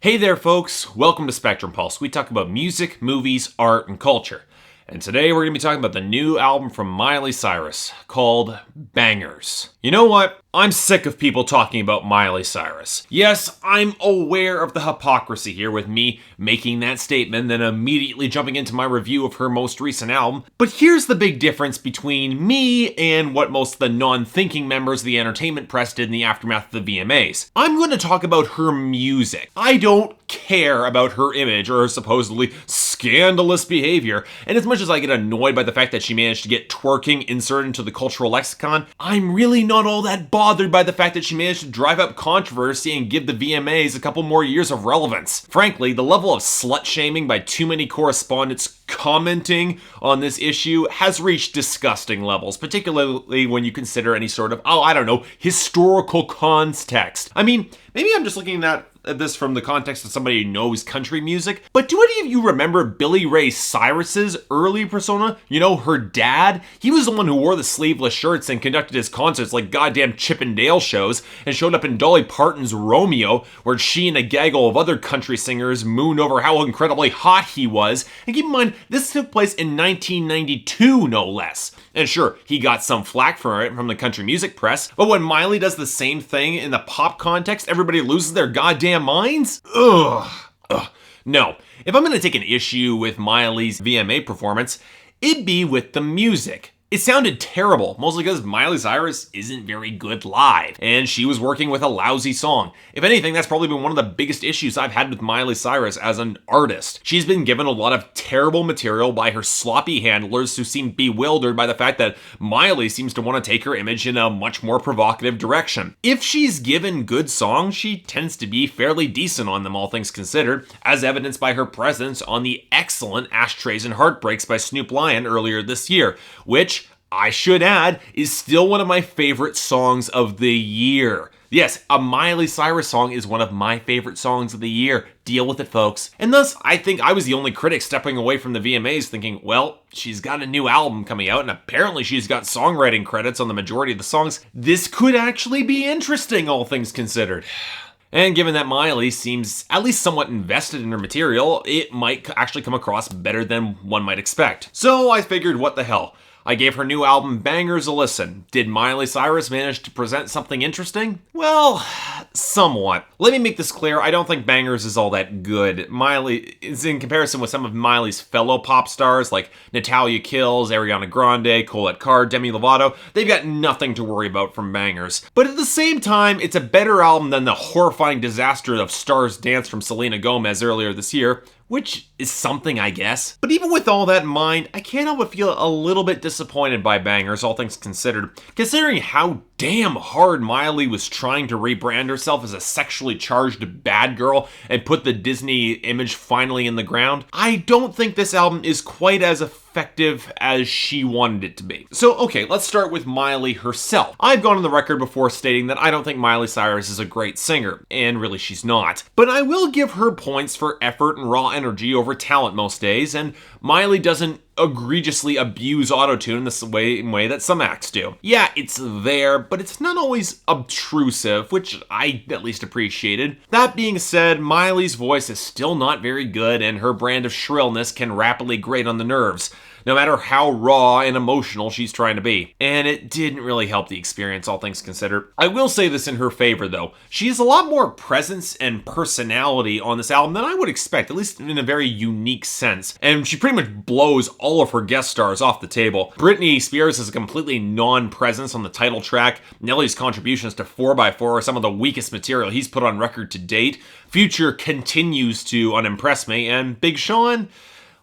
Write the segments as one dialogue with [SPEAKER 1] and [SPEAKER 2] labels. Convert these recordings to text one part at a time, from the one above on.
[SPEAKER 1] Hey there folks, welcome to Spectrum Pulse. We talk about music, movies, art, and culture. And today we're going to be talking about the new album from Miley Cyrus called Bangerz. You know what? I'm sick of people talking about Miley Cyrus. Yes, I'm aware of the hypocrisy here with me making that statement, then immediately jumping into my review of her most recent album. But here's the big difference between me and what most of the non-thinking members of the entertainment press did in the aftermath of the VMAs. I'm going to talk about her music. I don't care about her image or her supposedly scandalous behavior, and as much as I get annoyed by the fact that she managed to get twerking inserted into the cultural lexicon, I'm really not all that bothered by the fact that she managed to drive up controversy and give the VMAs a couple more years of relevance. Frankly, the level of slut-shaming by too many correspondents commenting on this issue has reached disgusting levels, particularly when you consider any sort of, historical context. I mean, maybe I'm just looking at this from the context of somebody who knows country music, but do any of you remember Billy Ray Cyrus's early persona? You know, her dad? He was the one who wore the sleeveless shirts and conducted his concerts like goddamn Chip and Dale shows and showed up in Dolly Parton's Romeo, where she and a gaggle of other country singers mooned over how incredibly hot he was. And keep in mind, this took place in 1992, no less. And sure, he got some flack for it from the country music press, but when Miley does the same thing in the pop context, everybody loses their goddamn minds? Ugh. No. If I'm gonna take an issue with Miley's VMA performance, it'd be with the music. It sounded terrible, mostly because Miley Cyrus isn't very good live, and she was working with a lousy song. If anything, that's probably been one of the biggest issues I've had with Miley Cyrus as an artist. She's been given a lot of terrible material by her sloppy handlers who seem bewildered by the fact that Miley seems to want to take her image in a much more provocative direction. If she's given good songs, she tends to be fairly decent on them, all things considered, as evidenced by her presence on the excellent Ashtrays and Heartbreaks by Snoop Lion earlier this year, which, I should add, is still one of my favorite songs of the year. Yes, a Miley Cyrus song is one of my favorite songs of the year. Deal with it, folks. And thus, I think I was the only critic stepping away from the VMAs thinking, well, she's got a new album coming out, and apparently she's got songwriting credits on the majority of the songs. This could actually be interesting, all things considered. And given that Miley seems at least somewhat invested in her material, it might actually come across better than one might expect. So I figured, what the hell? I gave her new album Bangerz a listen. Did Miley Cyrus manage to present something interesting? Well, somewhat. Let me make this clear, I don't think Bangerz is all that good. Miley is in comparison with some of Miley's fellow pop stars like Natalia Kills, Ariana Grande, Colette Carr, Demi Lovato. They've got nothing to worry about from Bangerz. But at the same time, it's a better album than the horrifying disaster of Stars Dance from Selena Gomez earlier this year, which is something, I guess. But even with all that in mind, I can't help but feel a little bit disappointed by Bangerz, all things considered. Considering how damn hard Miley was trying to rebrand herself as a sexually charged bad girl and put the Disney image finally in the ground, I don't think this album is quite as effective as she wanted it to be. So, okay, let's start with Miley herself. I've gone on the record before stating that I don't think Miley Cyrus is a great singer, and really she's not. But I will give her points for effort and raw energy over talent most days, and Miley doesn't egregiously abuse autotune in the same way that some acts do. Yeah, it's there, but it's not always obtrusive, which I at least appreciated. That being said, Miley's voice is still not very good, and her brand of shrillness can rapidly grate on the nerves, no matter how raw and emotional she's trying to be. And it didn't really help the experience, all things considered. I will say this in her favor, though. She has a lot more presence and personality on this album than I would expect, at least in a very unique sense. And she pretty much blows all of her guest stars off the table. Britney Spears has a completely non-presence on the title track. Nelly's contributions to 4x4 are some of the weakest material he's put on record to date. Future continues to unimpress me, and Big Sean,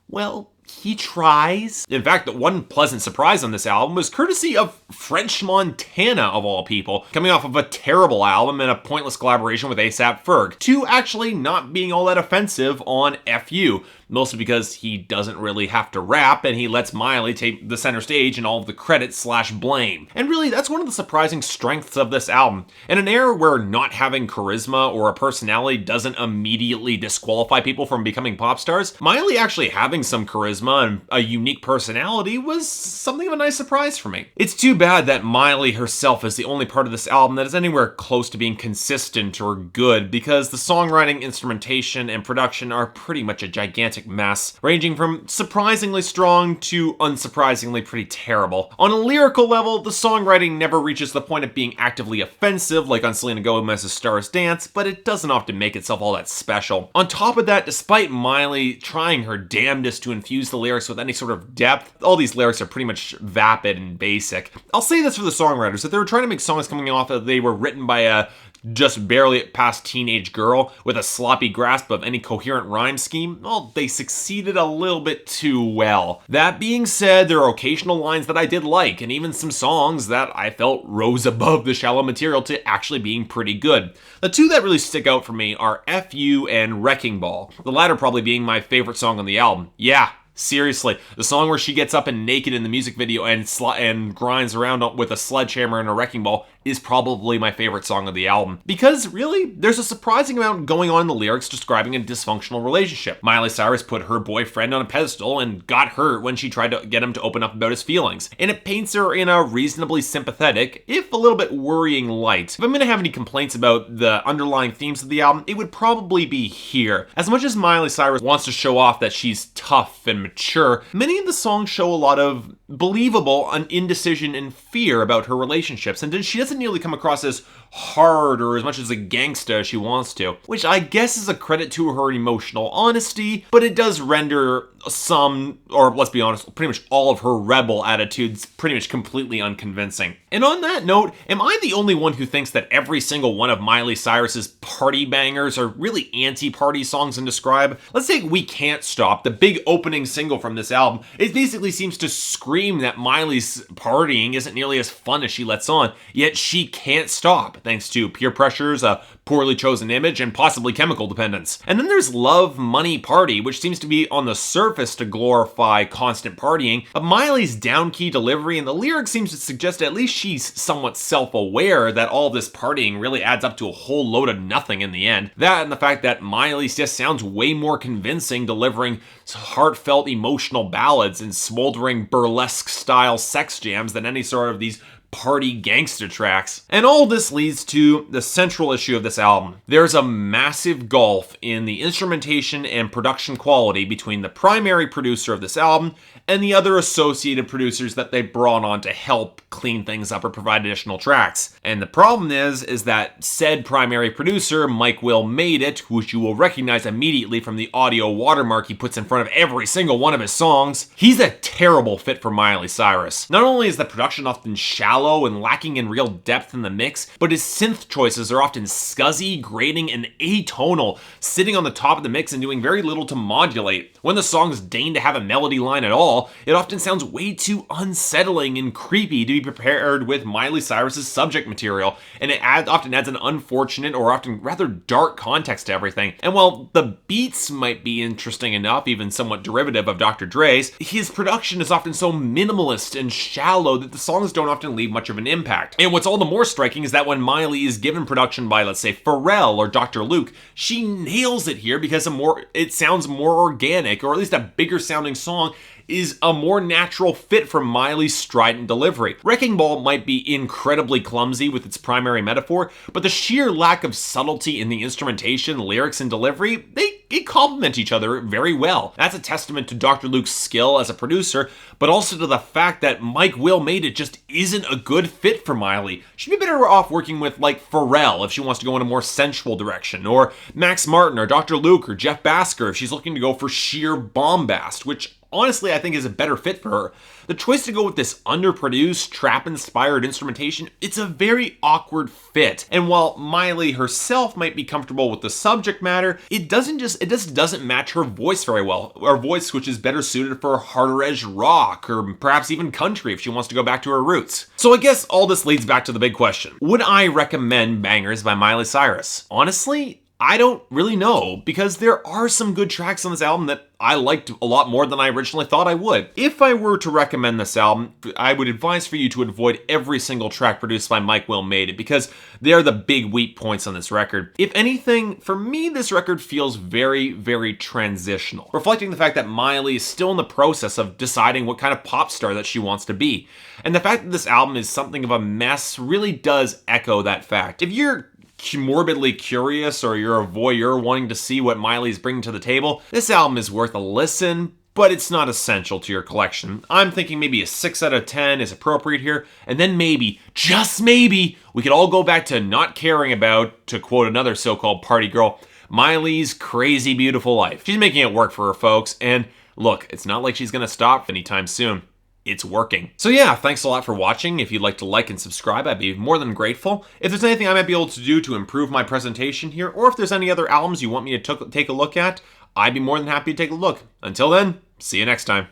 [SPEAKER 1] well, he tries. In fact, the one pleasant surprise on this album was courtesy of French Montana, of all people, coming off of a terrible album and a pointless collaboration with A$AP Ferg, to actually not being all that offensive on FU. mostly because he doesn't really have to rap and he lets Miley take the center stage and all of the credit/blame. And really, that's one of the surprising strengths of this album. In an era where not having charisma or a personality doesn't immediately disqualify people from becoming pop stars, Miley actually having some charisma and a unique personality was something of a nice surprise for me. It's too bad that Miley herself is the only part of this album that is anywhere close to being consistent or good, because the songwriting, instrumentation, and production are pretty much a gigantic mess, ranging from surprisingly strong to unsurprisingly pretty terrible. On a lyrical level, the songwriting never reaches the point of being actively offensive like on Selena Gomez's Stars Dance, but it doesn't often make itself all that special. On top of that, despite Miley trying her damnedest to infuse the lyrics with any sort of depth, all these lyrics are pretty much vapid and basic. I'll say this for the songwriters, that they were trying to make songs coming off that they were written by a just barely past teenage girl with a sloppy grasp of any coherent rhyme scheme, well, they succeeded a little bit too well. That being said, there are occasional lines that I did like, and even some songs that I felt rose above the shallow material to actually being pretty good. The two that really stick out for me are F.U. and Wrecking Ball, the latter probably being my favorite song on the album. Yeah, seriously, the song where she gets up and naked in the music video and grinds around with a sledgehammer and a wrecking ball is probably my favorite song of the album. Because really, there's a surprising amount going on in the lyrics describing a dysfunctional relationship. Miley Cyrus put her boyfriend on a pedestal and got hurt when she tried to get him to open up about his feelings. And it paints her in a reasonably sympathetic, if a little bit worrying light. If I'm gonna have any complaints about the underlying themes of the album, it would probably be here. As much as Miley Cyrus wants to show off that she's tough and mature, many of the songs show a lot of believable indecision and fear about her relationships, and she doesn't nearly come across as hard or as much as a gangsta as she wants to, which I guess is a credit to her emotional honesty, but it does render some, or let's be honest, pretty much all of her rebel attitudes pretty much completely unconvincing. And on that note, am I the only one who thinks that every single one of Miley Cyrus's party bangers are really anti-party songs in Describe? Let's take We Can't Stop, the big opening single from this album. It basically seems to scream that Miley's partying isn't nearly as fun as she lets on, yet she can't stop, thanks to peer pressures, a poorly chosen image, and possibly chemical dependence. And then there's Love, Money, Party, which seems to be on the surface to glorify constant partying, but Miley's down-key delivery and the lyrics seems to suggest at least she's somewhat self-aware that all this partying really adds up to a whole load of nothing in the end. That and the fact that Miley just sounds way more convincing delivering heartfelt emotional ballads and smoldering burlesque-style sex jams than any sort of these party gangster tracks. And all this leads to the central issue of this album. There's a massive gulf in the instrumentation and production quality between the primary producer of this album and the other associated producers that they brought on to help clean things up or provide additional tracks. And the problem is that said primary producer, Mike Will Made It, which you will recognize immediately from the audio watermark he puts in front of every single one of his songs, he's a terrible fit for Miley Cyrus. Not only is the production often shallow and lacking in real depth in the mix, but his synth choices are often scuzzy, grating, and atonal, sitting on the top of the mix and doing very little to modulate. When the songs deign to have a melody line at all, it often sounds way too unsettling and creepy to be prepared with Miley Cyrus's subject material, and it often adds an unfortunate or often rather dark context to everything. And while the beats might be interesting enough, even somewhat derivative of Dr. Dre's, his production is often so minimalist and shallow that the songs don't often leave much of an impact. And what's all the more striking is that when Miley is given production by, let's say, Pharrell or Dr. Luke, she nails it here because it sounds more organic, or at least a bigger sounding song is a more natural fit for Miley's strident delivery. Wrecking Ball might be incredibly clumsy with its primary metaphor, but the sheer lack of subtlety in the instrumentation, lyrics, and delivery, they complement each other very well. That's a testament to Dr. Luke's skill as a producer, but also to the fact that Mike Will Made It just isn't a good fit for Miley. She'd be better off working with, like, Pharrell if she wants to go in a more sensual direction, or Max Martin, or Dr. Luke, or Jeff Basker if she's looking to go for sheer bombast, which honestly I think is a better fit for her. The choice to go with this underproduced, trap-inspired instrumentation, it's a very awkward fit. And while Miley herself might be comfortable with the subject matter, it just doesn't match her voice very well. Her voice, which is better suited for harder edge rock, or perhaps even country if she wants to go back to her roots. So I guess all this leads back to the big question. Would I recommend Bangerz by Miley Cyrus? Honestly, I don't really know, because there are some good tracks on this album that I liked a lot more than I originally thought I would. If I were to recommend this album, I would advise for you to avoid every single track produced by Mike Will Made It, because they are the big weak points on this record. If anything, for me, this record feels very, very transitional, reflecting the fact that Miley is still in the process of deciding what kind of pop star that she wants to be. And the fact that this album is something of a mess really does echo that fact. If you're morbidly curious or you're a voyeur wanting to see what Miley's bringing to the table, this album is worth a listen, but it's not essential to your collection. I'm thinking maybe a 6 out of 10 is appropriate here, and then maybe, just maybe, we could all go back to not caring about, to quote another so-called party girl, Miley's crazy beautiful life. She's making it work for her folks, and look, it's not like she's gonna stop anytime soon. It's working. So yeah, thanks a lot for watching. If you'd like to like and subscribe, I'd be more than grateful. If there's anything I might be able to do to improve my presentation here, or if there's any other albums you want me to take a look at, I'd be more than happy to take a look. Until then, see you next time.